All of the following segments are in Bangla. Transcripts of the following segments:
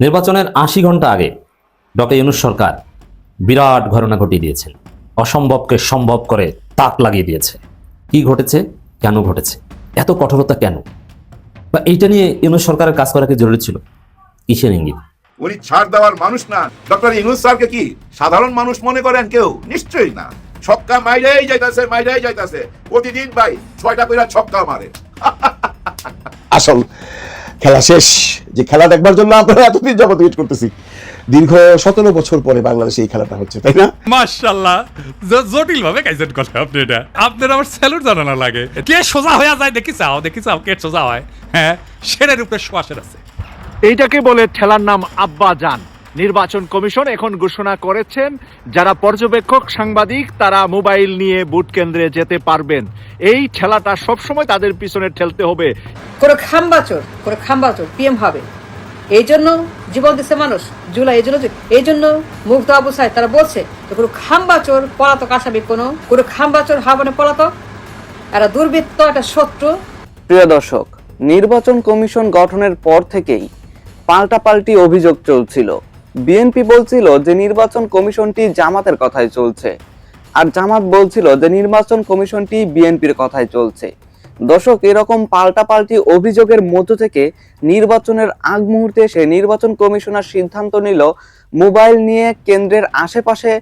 নির্বাচনের ৮০ ঘন্টা আগে ডক্টর ইউনূস সরকার বিরাট ঘটনা ঘটিয়ে দিয়েছেন। অসম্ভবকে সম্ভব করে তাক লাগিয়ে দিয়েছে। কি ঘটেছে, কেন ঘটেছে, এত কঠোরতা কেন, বা এইটা নিয়ে ইউনূস সরকারের কাজ করা কি জরুরি ছিল? কিসের ইঙ্গিত? উনি ছাড় দেওয়ার মানুষ না। ডক্টর ইউনূস স্যারকে কি সাধারণ মানুষ মনে করেন কেউ? নিশ্চয়ই না। ছক্কা মাইরাই যাইতাছে প্রতিদিন ভাই ৬টা কইরা ছক্কা মারে। আসল খেলা শেষ। যে খেলা দেখবার জন্য আমরা এতদিন যাবত ওয়েট করতেছি, দীর্ঘ ১৭ বছর পরে বাংলাদেশে এই খেলাটা হচ্ছে, তাই না? মাশাআল্লাহ, জটিল ভাবে কাইজেন করলে আপনি এটা। আপনার আমার স্যালুট জানানো লাগে। কে সোজা হয়ে যায় দেখি চাও কে সোজা হয়। হ্যাঁ, সেরের উপরে সোয়াশের আছে। এইটাকে বলে ঠেলার নাম আব্বা জান। নির্বাচন কমিশন এখন ঘোষণা করেছেন যারা পর্যবেক্ষক সাংবাদিক তারা মোবাইল নিয়ে ভোট কেন্দ্রে যেতে পারবেন। এই ঠেলাটা সবসময় তাদের পিছনে ঠেলতে হবে। কোনো খাম্বাচোর পিএম হবে, এই জন্য জীবন দিচ্ছে মানুষ জুলাই, এই জন্য মুগ্ধ অবস্থায় তারা বলছে যে কোনো খাম্বাচোর পলাতক আসামি, কোনো খাম্বাচোর হাবনে পলাতক, এরা দুর্বৃত্ত, একটা শত্রু। প্রিয় দর্শক, নির্বাচন কমিশন গঠনের পর থেকেই পাল্টাপাল্টি অভিযোগ চলছিল। বিএনপি বলছিল যে নির্বাচন কমিশনটি জামাতের কথাই চলছে, আর জামাত বলছিল যে নির্বাচন কমিশনটি বিএনপির কথাই চলছে। দর্শক, এরকম পাল্টাপাল্টি অভিযোগের মধ্য থেকে নির্বাচনের আগ মুহূর্তে এসে নির্বাচন কমিশনার সিদ্ধান্ত নিল মোবাইল নিয়ে কেন্দ্রের আশেপাশে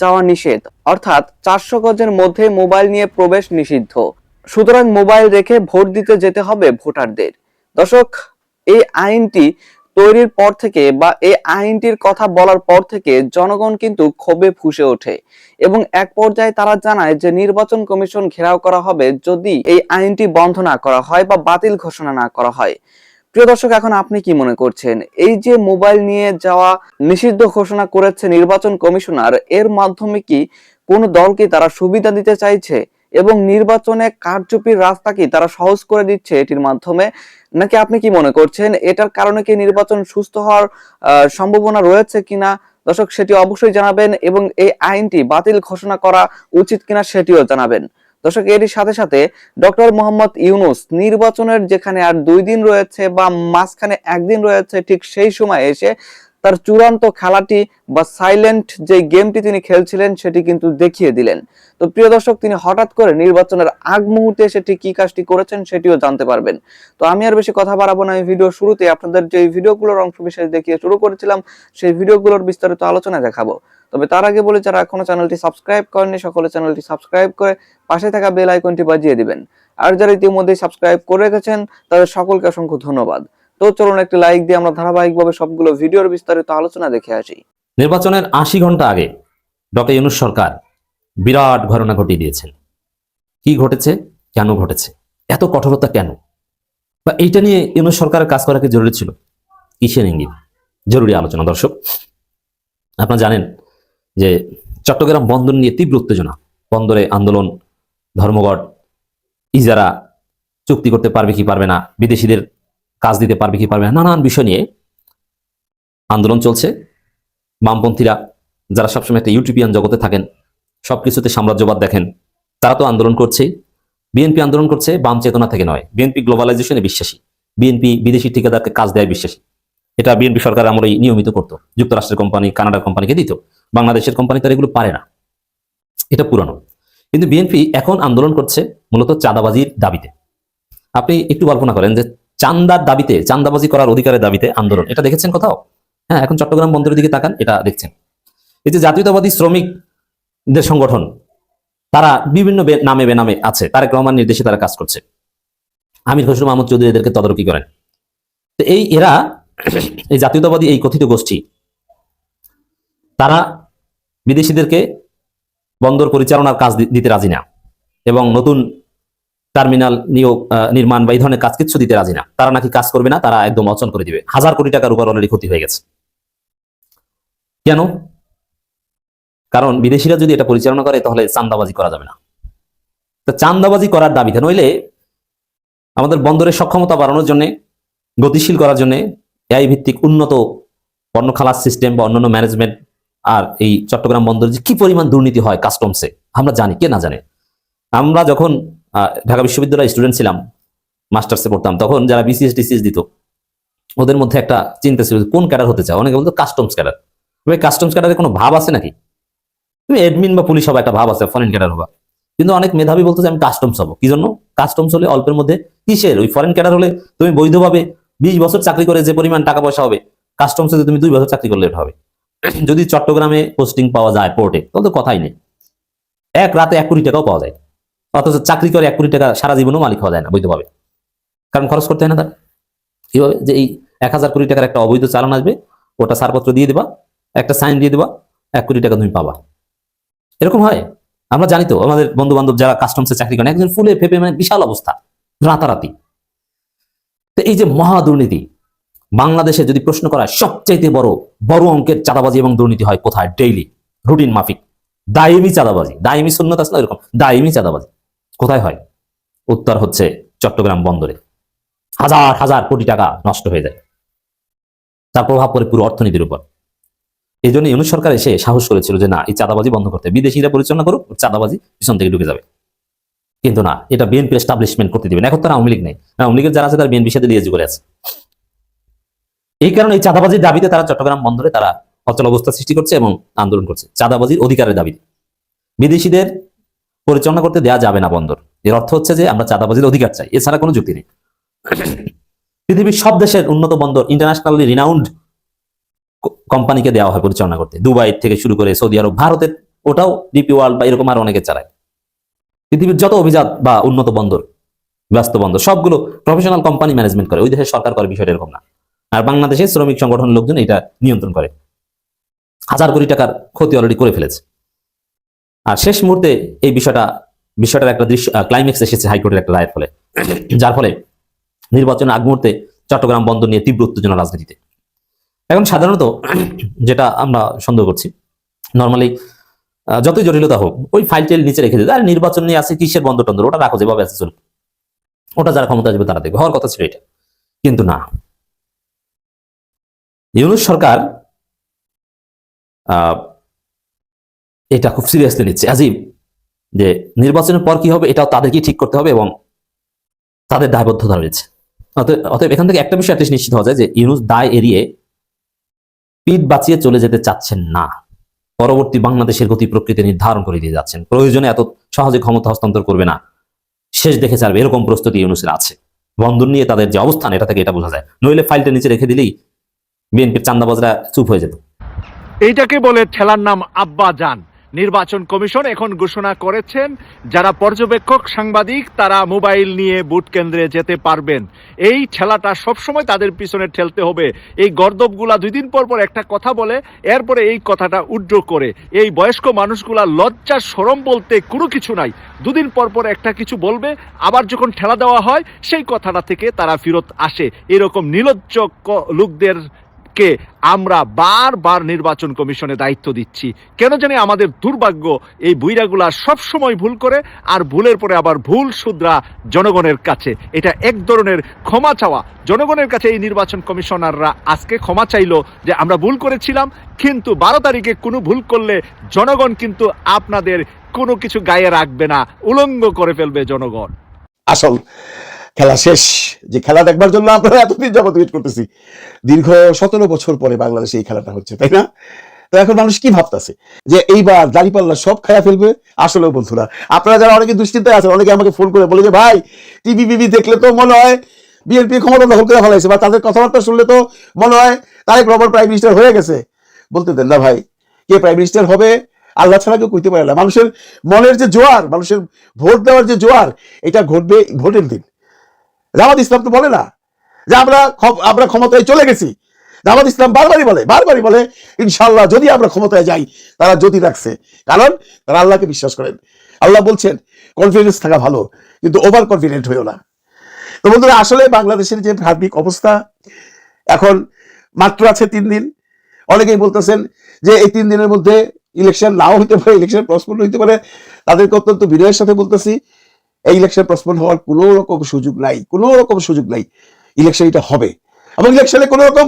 যাওয়া নিষেধ, অর্থাৎ ৪০০ গজের মধ্যে মোবাইল নিয়ে প্রবেশ নিষিদ্ধ। সুতরাং মোবাইল রেখে ভোট দিতে যেতে হবে ভোটারদের। দর্শক, এই আইনটি তৈরির পর থেকে বা এই আইনটির কথা বলার পর থেকে জনগণ কিন্তু ক্ষোভে ফুঁসে ওঠে এবং এক পর্যায়ে তারা জানায় যে নির্বাচন কমিশন ঘেরাও করা হবে যদি এই আইনটি বন্ধ না করা হয় বা বাতিল ঘোষণা না করা হয়। প্রিয় দর্শক, এখন আপনি কি মনে করছেন, এই যে মোবাইল নিয়ে যাওয়া নিষিদ্ধ ঘোষণা করেছে নির্বাচন কমিশনার, এর মাধ্যমে কি কোন দলকে তারা সুবিধা দিতে চাইছে এবং নির্বাচনে কারচুপির রাস্তা কি তারা সহজ করে দিচ্ছে এটির মাধ্যমে, নাকি আপনি কি মনে করছেন এটার কারণে কি নির্বাচন সুস্থ হওয়ার সম্ভাবনা রয়েছে কিনা? দর্শক, সেটি অবশ্যই জানাবেন এবং এই আইনটি বাতিল ঘোষণা করা উচিত কিনা সেটিও জানাবেন। দর্শক, এরই সাথে সাথে ডক্টর মোহাম্মদ ইউনূস নির্বাচনের যেখানে আর ২ দিন রয়েছে বা মাঝখানে ১ দিন রয়েছে, ঠিক সেই সময় এসে তার চূড়ান্ত খেলাটি বা সাইলেন্ট যে গেমটি তিনি খেলছিলেন সেটি কিন্তু দেখিয়ে দিলেন। তো প্রিয় দর্শক, তিনি হঠাৎ করে নির্বাচনের আগ মুহূর্তে এসে ঠিক কি কাজটি করেছেন সেটিও জানতে পারবেন। তো আমি আর বেশি কথা বাড়াবো না, এই ভিডিও শুরুতে আপনাদের যে ভিডিওগুলোর অংশ বিশেষ দেখিয়ে শুরু করেছিলাম সেই ভিডিওগুলোর বিস্তারিত আলোচনা দেখাবো। তবে তার আগে বলে, যারা এখনো চ্যানেলটি সাবস্ক্রাইব করেননি সকলে চ্যানেলটি সাবস্ক্রাইব করে পাশে থাকা বেল আইকনটি বাজিয়ে দিবেন। আর যারা ইতিমধ্যে সাবস্ক্রাইব করে রেখেছেন তাদের সকলকে অসংখ্য ধন্যবাদ। তো চলুন একটি লাইক দিয়ে আমরা ধারাবাহিকভাবে সবগুলো ভিডিওর বিস্তারিত আলোচনা দেখে আসি। নির্বাচনের ৮০ ঘন্টা আগে ডক্টর ইউনূস সরকার বিরাট ঘটনা ঘটিয়ে দিয়েছেন। কি ঘটেছে, কেন ঘটেছে, এত কঠোরতা কেন, বা এইটা নিয়ে ইউনূস সরকারের কাজ করা কি জরুরি ছিল? কিসের ইঙ্গিত? জরুরি আলোচনা। দর্শক, আপনারা জানেন যে চট্টগ্রাম বন্দর নিয়ে তীব্র উত্তেজনা, বন্দরে আন্দোলন, ধর্মঘট, ইজারা চুক্তি করতে পারবে কি পারবে না, বিদেশিদের কাজ দিতে পারবে কি পারবে না, নানান বিষয় নিয়ে আন্দোলন চলছে। বামপন্থীরা যারা সবসময় একটা ইউটিউবিয়ান জগতে থাকেন, সবকিছুতে সাম্রাজ্যবাদ দেখেন, তারা তো আন্দোলন করছেই। বিএনপি আন্দোলন করছে বাম চেতনা থেকে নয়। বিএনপি গ্লোবালাইজেশনে বিশ্বাসী, বিএনপি বিদেশি ঠিকাদারকে কাজ দেয় বিশ্বাসী। এটা বিএনপি সরকার আমরাই নিয়মিত করতো। যুক্তরাষ্ট্রের কোম্পানি, কানাডার কোম্পানিকে দিত, বাংলাদেশের কোম্পানি তারা এগুলো পারে না, এটা পুরানো। কিন্তু বিএনপি এখন আন্দোলন করছে মূলত চাঁদাবাজির দাবিতে। আপনি একটু কল্পনা করেন যে চান্দার দাবিতে, চান্দাবাজি করার অধিকারের দাবিতে আন্দোলন, এটা দেখেছেন কোথাও? হ্যাঁ, এখন চট্টগ্রাম বন্দরের দিকে তাকান, এটা দেখছেন। এই যে জাতীয়তাবাদী শ্রমিকদের সংগঠন, তারা বিভিন্ন নামে বেনামে আছে, তারেক রহমান নির্দেশে তারা কাজ করছে। আমির খসরু মাহমুদ চৌধুরী এদেরকে তদারকি করেন। তো এরা এই জাতীয়তাবাদী এই কথিত গোষ্ঠী, তারা বিদেশিদেরকে বন্দর পরিচালনার কাজ দিতে রাজি না এবং নতুন টার্মিনাল নির্মাণ বা এই ধরনের কাজ কিচ্ছু দিতে রাজি না। তারা নাকি কাজ করবে না, তারা একদম অচল করে দিবে। ১,০০০ কোটি টাকার উপর অলরেডি ক্ষতি হয়ে গেছে। কেন? কারণ বিদেশিরা যদি এটা পরিচালনা করে তাহলে চাঁদাবাজি করা যাবে না। তো চাঁদাবাজি করার দাবিতে, নইলে আমাদের বন্দরের সক্ষমতা বাড়ানোর জন্য, গতিশীল করার জন্য এআই ভিত্তিক উন্নত পণ্য খালাস সিস্টেম বা অন্যান্য ম্যানেজমেন্ট, আর এই চট্টগ্রাম বন্দরে যে কি পরিমাণ দুর্নীতি হয় কাস্টমসে আমরা জানি, কে না জানে। আমরা যখন ঢাকা বিশ্ববিদ্যালয়ের স্টুডেন্ট ছিলাম, মাস্টার্সে পড়তাম, তখন যারা বিসিএস টিসিএস দিত ওদের মধ্যে একটা চিন্তা ছিল যে কোন ক্যাডার হতে চাও, অনেকে বলতো কাস্টমস ক্যাডার। ভাই কাস্টমস ক্যাডারে কোনো ভাব আছে নাকি? তুমি এডমিন বা পুলিশ হবা, একটা ভাব আছে, ফরেন ক্যাডার হবা। কিন্তু অনেক মেধাবী বলতো যে আমি কাস্টমস হবো। কি জন্য? কাস্টমস হলে অল্পের মধ্যে কিসের, ওই ফরেন ক্যাডার হলে তুমি বৈধভাবে 20 বছর চাকরি করে যে পরিমাণ টাকা পয়সা হবে, কাস্টমসে তুমি 2 বছর চাকরি করলে এটা হবে। যদি চট্টগ্রামে পোস্টিং পাওয়া যায় পোর্টে, তাহলে তো কথাই নেই, এক রাতে 1 কোটি টাকাও পাওয়া যায়। অথচ চাকরি করে 1 কোটি টাকা সারা জীবনও মালিক হওয়া যায় না বৈধভাবে, কারণ খরচ করতে হয় না তার। কিভাবে যে এই 1000 কোটি টাকার একটা অবৈধ চালান আসবে, ওটা ছাড়পত্র দিয়ে দিবা, একটা সাইন দিয়ে দিবা, 1 কোটি টাকা তুমি পাবা। এরকম হয়। আমরা জানি তো, আমাদের বন্ধু বান্ধব যারা কাস্টমসে চাকরি করেন, একজন ফুলে ফেপে মানে বিশাল অবস্থা, রাতারাতি। তো এই যে মহা দুর্নীতি, বাংলাদেশে যদি প্রশ্ন করা হয় সবচাইতে বড় বড় অঙ্কের চাঁদাবাজি এবং দুর্নীতি হয় কোথায়? ডেইলি রুটিন মাফিক দায়মি চাঁদাবাজি, দায়মি সুন্নত আসলে এরকম দায়মি চাঁদাবাজি কোথায় হয়? উত্তর হচ্ছে চট্টগ্রাম বন্দরে। হাজার হাজার কোটি টাকা নষ্ট হয়ে যায়, তার প্রভাব পড়ে পুরো অর্থনীতির উপর। এই জন্য ইউনূস সরকার এসে সাহস করেছিল যে না, এই চাঁদাবাজি বন্ধ করতে, বিদেশিরা পরিচালনা করুক, চাঁদাবাজি পিছন থেকে ঢুকে যাবে। কিন্তু না, এটা বিএনপি এস্টাবলিশমেন্ট করতে দিবেন। এখন তারা আওয়ামী লীগ নেই, আওয়ামী লীগের যারা আছে তারা বিএনপির সাথে লিয়াজি করে আছে। এই কারণে এই চাঁদাবাজির দাবিতে তারা চট্টগ্রাম বন্দরে তারা অচল অবস্থা সৃষ্টি করছে এবং আন্দোলন করছে চাঁদাবাজির অধিকারের দাবিতে। বিদেশিদের পরিচালনা করতে দেয়া যাবে না বন্দর, এর অর্থ হচ্ছে যে আমরা চাঁদাবাজির অধিকার চাই, এছাড়া কোনো যুক্তি নেই। পৃথিবীর সব দেশের উন্নত বন্দর ইন্টারন্যাশনালি রিনাউন্ড কোম্পানিকে দেওয়া হয় পরিচালনা করতে, দুবাই থেকে শুরু করে সৌদি আরব, ভারতের ওটাও ডিপি ওয়ার্ল্ড বা এরকম আর অনেকে চালায়। পৃথিবীর যত অভিজাত বা উন্নত বন্দর, ব্যস্ত বন্দর, সবগুলো প্রফেশনাল কোম্পানি ম্যানেজমেন্ট করে, ওই দেশের সরকার করে, বিষয়টা এরকম না। আর বাংলাদেশে শ্রমিক সংগঠনের লোকজন এটা নিয়ন্ত্রণ করে, হাজার কোটি টাকার ক্ষতি অলরেডি করে ফেলেছে। আর শেষ মুহূর্তে এই বিষয়টার একটা দৃশ্য ক্লাইম্যাক্স এসেছে হাইকোর্টের একটা রায়ের ফলে, যার ফলে নির্বাচনের আগ মুহূর্তে চট্টগ্রাম বন্দর নিয়ে তীব্র উত্তেজনা রাজনীতিতে। এখন সাধারণত যেটা আমরা সন্দেহ করছি, নর্মালি যতই জটিলতা হোক ওই ফাইল টেল নিচে রেখে দিতে, আর নির্বাচন নিয়ে আছে কিসের বন্দর টন্দর, ওটা রাখো যেভাবে আছে চলবে, ওটা যারা ক্ষমতা আসবে তারা দেখবে, হওয়ার কথা ছিল এটা। কিন্তু না, ইউনূস সরকার এটা খুব সিরিয়াসলি নিচ্ছে, আজিব যে নির্বাচনের পর কি হবে এটাও তাদেরকেই ঠিক করতে হবে এবং তাদের দায়বদ্ধতা রয়েছে। অতএব এখান থেকে একটা বিষয় নিশ্চিত হওয়া যায় যে ইউনূস দায় এড়িয়ে পিঠ বাঁচিয়ে চলে যেতে চাচ্ছেন না, পরবর্তী বাংলাদেশের গতি প্রকৃতি নির্ধারণ করে দিয়ে যাচ্ছেন। প্রয়োজনে এত সহজে ক্ষমতা হস্তান্তর করবে না, শেষ দেখে ছাড়বে, এরকম প্রস্তুতি ইউনূসের আছে। বন্দর নিয়ে তাদের যে অবস্থান, এটা থেকে এটা বোঝা যায়। নইলে ফাইলটা নিচে রেখে দিলেই বিএনপির চান্দাবাজরা চুপ হয়ে যেত। এইটাকে বলে ঠেলার নাম আব্বা জান। নির্বাচন কমিশন এখন ঘোষণা করেছেন যারা পর্যবেক্ষক সাংবাদিক তারা মোবাইল নিয়ে ভোট কেন্দ্রে যেতে পারবেন। এই ঠেলাটা সবসময় তাদের পিছনে ঠেলতে হবে। এই গর্দবগুলা 2 দিন পর পর একটা কথা বলে, এরপরে এই কথাটা উড্র করে। এই বয়স্ক মানুষগুলা লজ্জা শরম বলতে কোনো কিছু নাই, 2 দিন পর পর একটা কিছু বলবে, আবার যখন ঠেলা দেওয়া হয় সেই কথাটা থেকে তারা ফেরত আসে। এরকম নির্লজ্জ লোকদের কে আমরা বারবার নির্বাচন কমিশনে দায়িত্ব দিচ্ছি। কেন জানি আমাদের দুর্ভাগ্য, এই বুইরাগুলা সবসময় ভুল করে, আর ভুলের পরে আবার ভুল শুধরা জনগণের কাছে। এটা এক ধরনের ক্ষমা চাওয়া জনগণের কাছে। এই নির্বাচন কমিশনাররা আজকে ক্ষমা চাইলো যে আমরা ভুল করেছিলাম, কিন্তু 12 তারিখে কোনো ভুল করলে জনগণ কিন্তু আপনাদের কোনো কিছু গায়ে রাখবে না, উলঙ্গ করে ফেলবে জনগণ। আসল খেলা শেষ। যে খেলা দেখবার জন্য আমরা এতদিন যাবত ওয়েট করতেছি, দীর্ঘ 17 বছর পরে বাংলাদেশে এই খেলাটা হচ্ছে, তাই না? তো এখন মানুষ কি ভাবতেছে যে এইবার দাঁড়িপাল্লা সব খায়া ফেলবে? আসলেও বন্ধুরা, আপনারা যারা অনেকে দুশ্চিন্তায় আছেন, অনেকে আমাকে ফোন করে বলে যে ভাই টিভি দেখলে তো মনে হয় বিএনপি ক্ষমতা দখল করে ফেলাইছে, বা তাদের কথাবার্তা শুনলে তো মনে হয় তারেক রহমান প্রাইম মিনিস্টার হয়ে গেছে। বলতে দেন না ভাই, কে প্রাইম মিনিস্টার হবে আল্লাহ ছাড়া কেউ কইতে পারে না। মানুষের মনের যে জোয়ার, মানুষের ভোট দেওয়ার যে জোয়ার, এটা ঘটবে ভোটের দিন। জামাত ইসলাম তো বলে না যে আমরা ক্ষমতায় চলে গেছি। জামাত ইসলাম বারবারই বলে ইনশাআল্লাহ যদি আমরা ক্ষমতায় যাই। তারা যদি রাখছে, কারণ তারা আল্লাহকে বিশ্বাস করেন। আল্লাহ বলছেন কনফিডেন্স থাকা ভালো, কিন্তু ওভার কনফিডেন্ট হইও না। তো বন্ধুরা, আসলে বাংলাদেশের যে সার্বিক অবস্থা, এখন মাত্র আছে 3 দিন। অনেকেই বলতেছেন যে এই 3 দিনের মধ্যে ইলেকশন নাও হইতে পারে, ইলেকশন পোস্টপোন হইতে পারে। তাদেরকে অত্যন্ত বিনয়ের সাথে বলতেছি, এই ইলেকশন পোস্টপোন হওয়ার কোনো রকম সুযোগ নাই। ইলেকশন এটা হবে, এবং ইলেকশনে কোনো রকম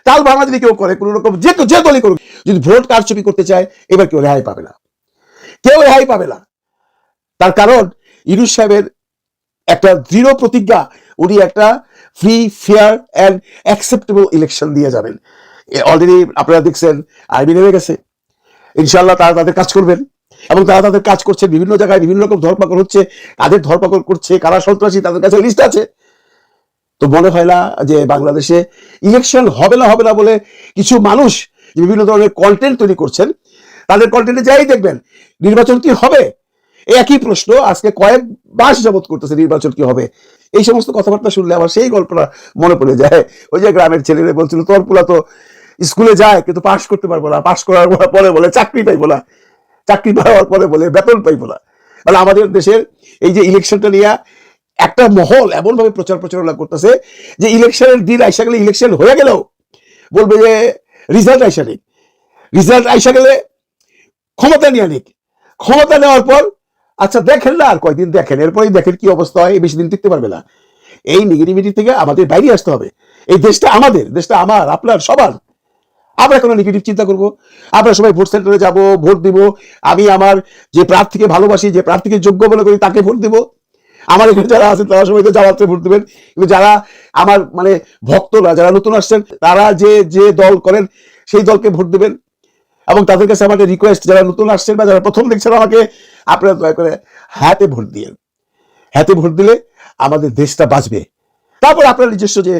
তাল ভাঙা যদি কেউ করে, কোনো রকম যে দলই করুক, যদি ভোট কারচুপি করতে চায়, এবার কেউ রেহাই পাবে না। তার কারণ ইউনূস সাহেবের একটা দৃঢ় প্রতিজ্ঞা, উনি একটা free, fair and acceptable election দিয়ে যাবেন। অলরেডি আপনারা দেখছেন আর্মি নেমে গেছে, ইনশাল্লাহ তারা তাদের কাজ করবেন এবং তারা তাদের কাজ করছে। বিভিন্ন জায়গায় বিভিন্ন রকম ধরপাকড় হচ্ছে, কাদের ধরপাকড় করছে, কারা সন্ত্রাসী, তাদের কাছে লিস্ট আছে। তো মনে হয় না যে বাংলাদেশে ইলেকশন হবে না বলে কিছু মানুষ বিভিন্ন ধরনের কন্টেন্ট তৈরি করছেন, তাদের কন্টেন্টে যাই দেখবেন নির্বাচন কি হবে, একই প্রশ্ন আজকে কয়েক মাস যাবত করতেছে, নির্বাচন কি হবে। এই সমস্ত কথাবার্তা শুনলে আমার সেই গল্পটা মনে পড়ে যায়। ওই যে গ্রামের ছেলেরা বলছিল, তোর পোলা তো স্কুলে যায় কিন্তু পাশ করতে পারবো না, পাশ করার পরে বলে চাকরি পাইবো না, চাকরি পাওয়ার পরে বলে বেতন পাইবো না। মানে আমাদের দেশের এই যে ইলেকশনটা নিয়ে একটা মহল এমন ভাবে প্রচারণা করতেছে যে ইলেকশনের দিন আইসা গেলে, ইলেকশন হয়ে গেলেও বলবে যে রিজাল্ট আইসা নিক, রিজাল্ট আইসা গেলে ক্ষমতা নিয়ে নিক, ক্ষমতা নেওয়ার পর আচ্ছা দেখেন না আর কয়দিন দেখেন, এরপরেই দেখেন কি অবস্থা হয়, বেশি দিন টিকতে পারবে না। এই নেগেটিভিটি থেকে আমাদের বাইরে আসতে হবে। এই দেশটা আমাদের, দেশটা আমার, আপনার, সবার। আমরা কোনো নেগেটিভ চিন্তা করবো, আমরা সবাই ভোট সেন্টারে যাব, ভোট দিব। আমি আমার যে প্রার্থীকে ভালোবাসি, যে প্রার্থীকে যোগ্য মনে করি তাকে ভোট দিব। আমার এখানে যারা আছেন তারা সবাই তো জামাতে ভোট দেবেন, কিন্তু যারা আমার মানে ভক্তরা, যারা নতুন আসছেন, তারা যে দল করেন সেই দলকে ভোট দেবেন। এবং তাদের কাছে আমাদের রিকোয়েস্ট, যারা নতুন আসছেন বা যারা প্রথম দেখছেন আমাকে, আপনারা দয়া করে হাতে ভোট দিয়েন। হাতে ভোট দিলে আমাদের দেশটা বাঁচবে। তারপর আপনার নিজস্ব যে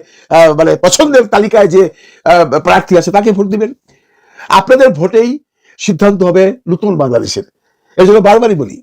মানে পছন্দের তালিকায় যে প্রার্থী আছে তাকে ভোট দিবেন। আপনাদের ভোটেই সিদ্ধান্ত হবে নতুন বাংলাদেশের। এই জন্য বারবারই বলি,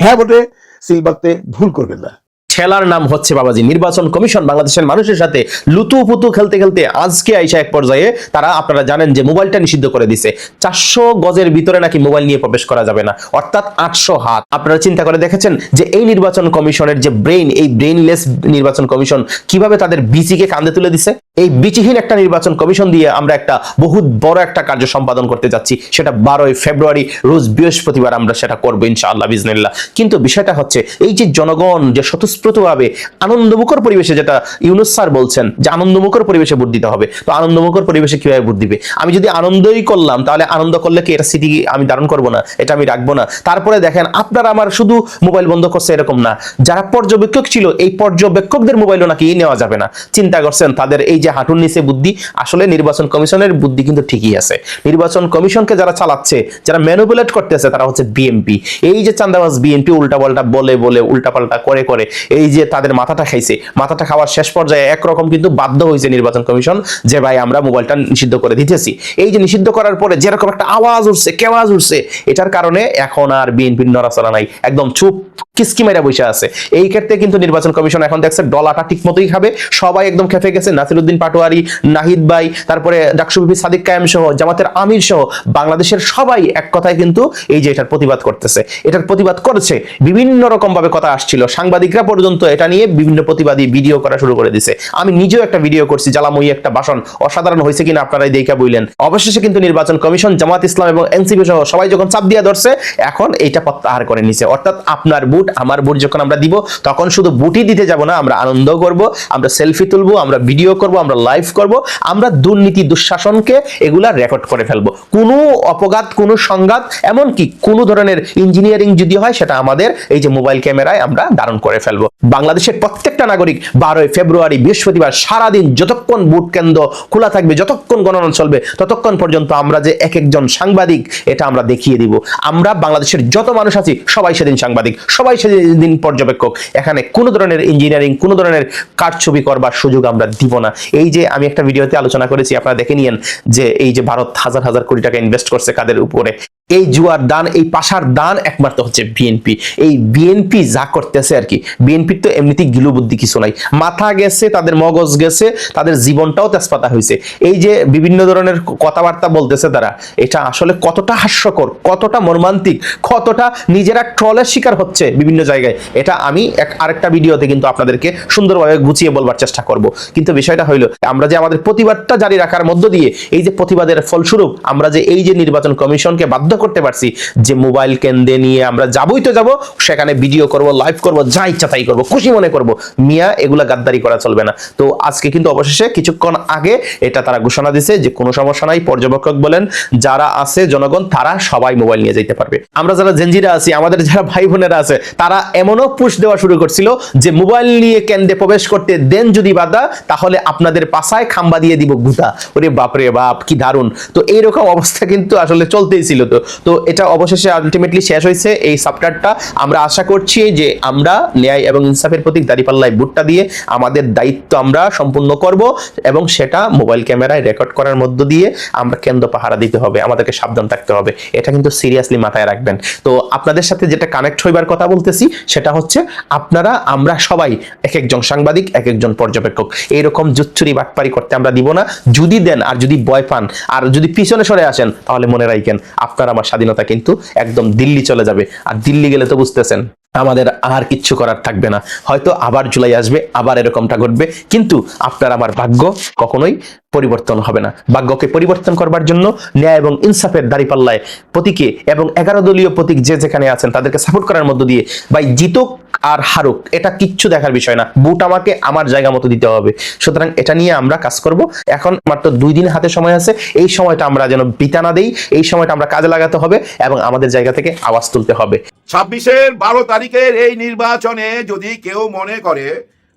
হ্যাঁ ভোটে সিল বাঁধতে ভুল করবেন না। খেলার নাম হচ্ছে বাবাজি নির্বাচন কমিশন বাংলাদেশের মানুষের সাথে লুতুপুতু খেলতে খেলতে আজকে আইসা এক পর্যায়ে তারা, আপনারা জানেন যে মোবাইলটা নিষিদ্ধ করে দিছে। 400 গজের ভিতরে নাকি মোবাইল নিয়ে প্রবেশ করা যাবে না, অর্থাৎ 800 হাত। আপনারা চিন্তা করে দেখেছেন যে এই নির্বাচন কমিশনের যে ব্রেইন, এই ব্রেইনলেস নির্বাচন কমিশন কিভাবে তাদের বিচিকে কাঁধে তুলে দিছে। এই বিচিহীন একটা নির্বাচন কমিশন দিয়ে আমরা একটা বহুত বড় একটা কার্য সম্পাদন করতে যাচ্ছি, সেটা 12ই ফেব্রুয়ারি রোজ বৃহস্পতিবার আমরা সেটা করবো ইনশাআল্লাহ বিজনিল্লাহ। কিন্তু বিষয়টা হচ্ছে এই যে জনগণ যে স্বতঃস্ফূর্তভাবে আনন্দমুখর পরিবেশে, যেটা ইউনূস স্যার বলছেন যে আনন্দমুখর পরিবেশে ভোট দিতে হবে, তো আনন্দমুখর পরিবেশে কিভাবে ভোট দিবে? আমি যদি আনন্দই করলাম, তাহলে আনন্দ করলে কি এটা স্মৃতি আমি ধারণ করবো না, এটা আমি রাখবো না? তারপরে দেখেন আপনারা আমার শুধু মোবাইল বন্ধ করছে এরকম না, যারা পর্যবেক্ষক ছিল এই পর্যবেক্ষকদের মোবাইলও নাকি নেওয়া যাবে না। চিন্তা করছেন তাদের এই যে হাঁটুর নিচে বুদ্ধি। আসলে নির্বাচন কমিশনের বুদ্ধি কিন্তু ঠিকই আছে। নির্বাচন কমিশনকে যারা চালাচ্ছে, যারা ম্যানিপুলেট করতেছে, তারা হচ্ছে বিএনপি। এই যে চান্দাবাজ বিএনপি উল্টাপাল্টা বলে উল্টাপাল্টা করে এই যে তাদের মাথাটা খাইছে, মাথাটা খাওয়ার শেষ পর্যায়ে একরকম কিন্তু বাধ্য হয়েছে নির্বাচন কমিশন যে ভাই আমরা মোবাইলটা নিষিদ্ধ করে দিতেছি। এই যে নিষিদ্ধ করার পরে যেরকম একটা আওয়াজ উঠছে, কেওয়াজ উঠছে, এটার কারণে এখন আর বিএনপির নড়াচড়া নাই, একদম চুপ কিসকি মেরা বসে আছে। এই ক্ষেত্রে কিন্তু নির্বাচন কমিশন এখন দেখছে ডলাটা ঠিক মতোই খাবে, সবাই একদম খেপে গেছে। নাসিরউদ্দিন পাটোয়ারি, নাহিদ ভাই, তারপরে ডাকসু বিপি সাদিক কায়েম সহ, জামাতের আমির সহ বাংলাদেশের সবাই এক কথায় কিন্তু এই যে এটার প্রতিবাদ করতেছে, এটার প্রতিবাদ করেছে। বিভিন্ন রকম ভাবে কথা আসছিল, সাংবাদিকরা পর্যন্ত এটা নিয়ে বিভিন্ন প্রতিবাদী ভিডিও করা শুরু করে দিছে। আমি নিজেও একটা ভিডিও করছি, জ্বালাময়ী একটা ভাষণ, অসাধারণ হয়েছে কিনা আপনারাই দেখা বললেন। অবশেষে কিন্তু নির্বাচন কমিশন, জামাত ইসলাম এবং এনসিপি সহ সবাই যখন চাপ দিয়ে ধরছে, এখন এইটা প্রত্যাহার করে নিছে। অর্থাৎ আপনার ভোট আমার ভোট যখন আমরা দিব, তখন শুধু ভোটই দিতে যাব না, আমরা আনন্দ করব, আমরা সেলফি তুলবো, আমরা ভিডিও করব, আমরা লাইভ করব, আমরা দুর্নীতি দুঃশাসনকে এগুলা রেকর্ড করে ফেলবো। কোনো অপঘাত, কোনো সংঘাত, এমনকি কোনো ধরনের ইঞ্জিনিয়ারিং যদি হয় সেটা আমাদের এই যে মোবাইল ক্যামেরায় আমরা ধারণ করে ফেলবো। বাংলাদেশের প্রত্যেকটা নাগরিক 12ই ফেব্রুয়ারি বৃহস্পতিবার সারাদিন যতক্ষণ ভোট কেন্দ্র খোলা থাকবে, যতক্ষণ গণনা চলবে, ততক্ষণ পর্যন্ত আমরা যে এক একজন সাংবাদিক এটা আমরা দেখিয়ে দিব। আমরা বাংলাদেশের যত মানুষ আছি সবাই সেদিন সাংবাদিক, সবাই সেদিন পর্যবেক্ষক। এখানে কোনো ধরনের ইঞ্জিনিয়ারিং, কোনো ধরনের কারচুপি করবার সুযোগ আমরা দিব না। এই যে আমি একটা ভিডিওতে আলোচনা করেছি, আপনারা দেখে নিয়েন যে এই যে ভারত হাজার হাজার কোটি টাকা ইনভেস্ট করছে কাদের উপরে। এই জুয়ার দান, এই পাশার দান একমাত্র হচ্ছে বিএনপি। এই বিএনপি যা করতেছে আর কি, বিএনপির তো এমনিতেই গিলু বুদ্ধি কিছু নাই, মাথা গেছে, তাদের মগজ গেছে, তাদের জীবনটাও তেজপাতা হয়েছে। এই যে বিভিন্ন ধরনের কথাবার্তা বলতেছে তারা, এটা আসলে কতটা হাস্যকর, কতটা মর্মান্তিক, কতটা নিজেরা ট্রলের শিকার হচ্ছে বিভিন্ন জায়গায়, এটা আমি আরেকটা ভিডিওতে কিন্তু আপনাদেরকে সুন্দরভাবে গুছিয়ে বলবার চেষ্টা করব। কিন্তু বিষয়টা হইলো, আমরা যে আমাদের প্রতিবাদটা জারি রাখার মধ্য দিয়ে এই যে প্রতিবাদের ফলস্বরূপ আমরা যে এই যে নির্বাচন কমিশনকে বাধ্য করতে পারছি যে মোবাইল কেন্দ্রে নিয়ে আমরা যাবই তো যাব, সেখানে ভিডিও করব, লাইভ করব, যা ইচ্ছা তাই করব, খুশি মনে করব। মিয়া এগুলা গাদ্দারি করা চলবে না। তো আজকে কিন্তু অবশেষে কিছুক্ষণ আগে এটা তারা ঘোষণা দিয়েছে যে কোনো সমস্যা নাই, পর্যবেক্ষক বলেন যারা আছে জনগণ তারা সবাই মোবাইল নিয়ে যেতে পারবে। আমরা যারা জেনজিরা আছি, আমাদের যারা ভাই বোনেরা আছে, তারা এমনও পুশ দেওয়া শুরু করছিল যে মোবাইল নিয়ে কেন্দ্রে প্রবেশ করতে দেন যদি বাধা, তাহলে আপনাদের পাছায় খাম্বা দিয়ে দিব গুতা। ওরে বাপরে বাপ, কি দারুণ। তো এইরকম অবস্থা কিন্তু আসলে চলতেই ছিল। তো এটা অবশেষে আলটিমেটলি শেষ হয়েছে এই চ্যাপ্টারটা। আমরা আশা করছি যে আমরা ন্যায় এবং ইনসাফের প্রতীক দাঁড়িপাল্লায় ভোটটা দিয়ে আমাদের দায়িত্ব আমরা সম্পূর্ণ করব, এবং সেটা মোবাইল ক্যামেরায় রেকর্ড করার মধ্য দিয়ে আমরা কেন্দ্র পাহারা দিতে হবে, আমাদেরকে সাবধান থাকতে হবে। এটা কিন্তু সিরিয়াসলি মাথায় রাখবেন। তো আপনাদের সাথে যেটা কানেক্ট হইবার কথা বলতেছি সেটা হচ্ছে আপনারা, আমরা সবাই এক একজন সাংবাদিক, এক একজন পর্যবেক্ষক, এইরকম জুচ্চুরি বাটপারি করতে আমরা দিব না। যদি দেন আর যদি ভয় পান আর যদি পিছনে সরে আসেন, তাহলে মনে রাখেন আপনার আমার স্বাধীনতা কিন্তু একদম দিল্লি চলে যাবে। আর দিল্লি গেলে তো বুঝতেছেন আমাদের আর কিচ্ছু করার থাকবে না। হয়তো আবার জুলাই আসবে, আবার এরকমটা ঘটবে, কিন্তু আপনার আমার ভাগ্য কখনোই পরিবর্তন হবে না। ভাগ্যকে পরিবর্তন করবার জন্য ন্যায় এবং ইনসাফের দাঁড়িপাল্লায় প্রতীকে এবং 11 দলীয় প্রতীক যে যেখানে আছেন তাদেরকে সাপোর্ট করার মধ্য দিয়ে, ভাই জিতুক আর হারুক এটা কিচ্ছু দেখার বিষয় না, বুট আমাকে আমার জায়গা মতো দিতে হবে। সুতরাং এটা নিয়ে আমরা কাজ করব। এখন মাত্র 2 দিন হাতে সময় আছে, এই সময়টা আমরা যেন বিতা না দেই, এই সময়টা আমরা কাজে লাগাতে হবে এবং আমাদের জায়গা থেকে আওয়াজ তুলতে হবে। 26-এর 12 তারিখের এই নির্বাচনে যদি কেউ মনে করে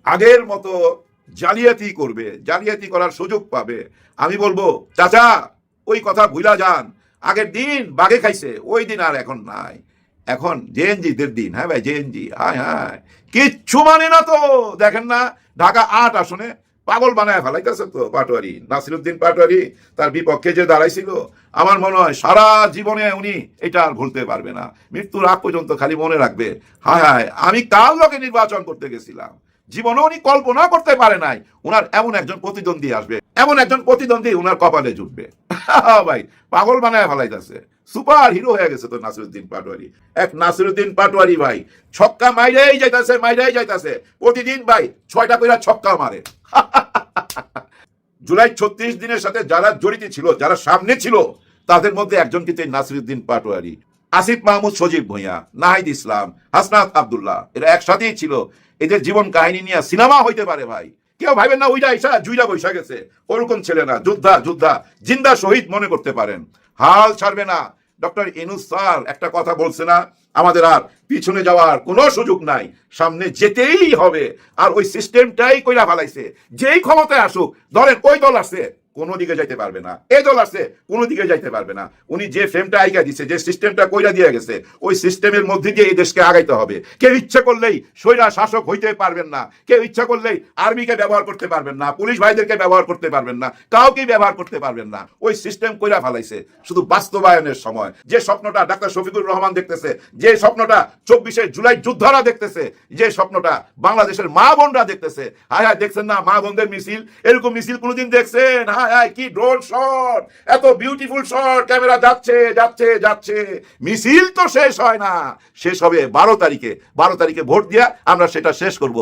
আগের মতো জালিয়াতি করবে, জালিয়াতি করার সুযোগ পাবে, আমি বলবো চাচা ওই কথা ভুলা যান। আগের দিন বাঘে খাইছে, ওই দিন আর এখন নাই। এখন জেএনজিদের দিন। হ্যাঁ ভাই, জেএনজি হায় হায় কিচ্ছু মানে না। তো দেখেন না, ঢাকা 8 আসনে পাগল বানায় ফেলাইতেছে তো পাটোয়ারি, নাসিরুদ্দিন পাটোয়ারি তার বিপক্ষে যে দাঁড়াইছিল, আমার মনে হয় সারা জীবনে উনি এটা আর ভুলতে পারবে না। মৃত্যুর আগ পর্যন্ত খালি মনে রাখবে, হায় হায় আমি কার লোকে নির্বাচন করতে গেছিলাম। জীবনে উনি কল্পনা করতে পারে নাই উনার এমন একজন প্রতিদ্বন্দ্বী আসবে, এমন একজন প্রতিদ্বন্দ্বী উনার কপালে জুটবে। ভাই পাগল বানায় ফেলাইতেছে, সুপার হিরো হয়ে গেছে তো নাসিরুদ্দিন পাটোয়ারি। এক নাসিরুদ্দিন পাটোয়ারি ভাই ছক্কা মাইরেই যাইতাছে, মাইরেই যাইতাছে, প্রতিদিন ভাই 6টা করে ছক্কা মারে। জুলাই 36 দিনের সাথে যারা জড়িত ছিল, যারা সামনে ছিল, তাদের মধ্যে একজন কিন্তু নাসিরুদ্দিন পাটোয়ারি। আসিফ মাহমুদ, সজীব ভুঁইয়া, নাহিদ ইসলাম, হাসনাত আব্দুল্লাহ, এরা একসাথেই ছিল। এদের জীবন কাহিনী নিয়ে সিনেমা হইতে পারে ভাই। কেউ ভাবেন না ওইটা আইসা জুইরা বৈশা গেছে, ওরকম ছেলে না, যোদ্ধা যোদ্ধা জিন্দা শহীদ মনে করতে পারেন। হাল ছাড়বে না। ডক্টর ইউনূস স্যার একটা কথা বলছে না, আমাদের আর পিছনে যাওয়ার কোনো সুযোগ নাই, সামনে যেতেই হবে। আর ওই সিস্টেমটাই কইরা ফেলাইছে, যেই ক্ষমতায় আসুক, ধরেন ওই দল আছে কোনো দিকে যাইতে পারবে না, এই দল আছে কোনো দিকে যাইতে পারবে না। উনি যে ফ্রেমটা আইকা দিছে, যে সিস্টেমটা কইরা দিয়ে গেছে, ওই সিস্টেমের মধ্যে দিয়ে এই দেশকে আগাইতে হবে। কেউ ইচ্ছা করলেই স্বৈরা শাসক হইতে পারবেন না, কেউ ইচ্ছা করলেই আর্মিকে ব্যবহার করতে পারবেন না, পুলিশ ভাইদেরকে ব্যবহার করতে পারবেন না, কাউকেই ব্যবহার করতে পারবেন না। ওই সিস্টেম কইরা ফেলাইছে। শুধু বাস্তবায়নের সময় যে স্বপ্নটা ডাক্তার শফিকুর রহমান দেখতেছে, যে স্বপ্নটা 24শে জুলাই যোদ্ধারা দেখতেছে, যে স্বপ্নটা বাংলাদেশের মা বোনরা দেখতেছে, হায় হায় দেখছেন না মা বোনদের মিছিল, এরকম মিছিল কোনোদিন দেখছেন? হায় হায় কি ড্রোন শট, এত বিউটিফুল শট, ক্যামেরা যাচ্ছে যাচ্ছে যাচ্ছে, মিছিল তো শেষ হয় না। শেষ হবে 12 তারিখে। 12 তারিখে ভোট দিয়া আমরা সেটা শেষ করব।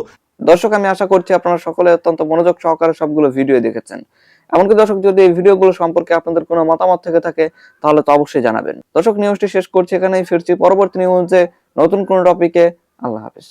দর্শক, আমি আশা করছি আপনারা সকলে অত্যন্ত মনোযোগ সহকারে সবগুলো ভিডিও দেখেছেন। এমনকি দর্শক, যদি এই ভিডিওগুলো সম্পর্কে আপনাদের কোনো মতামত থেকে থাকে তাহলে তো অবশ্যই জানাবেন। দর্শক, নিউজটি শেষ করছি এখানেই, ফিরছি পরবর্তী নিউজে নতুন কোনো টপিকে। আল্লাহ হাফেজ।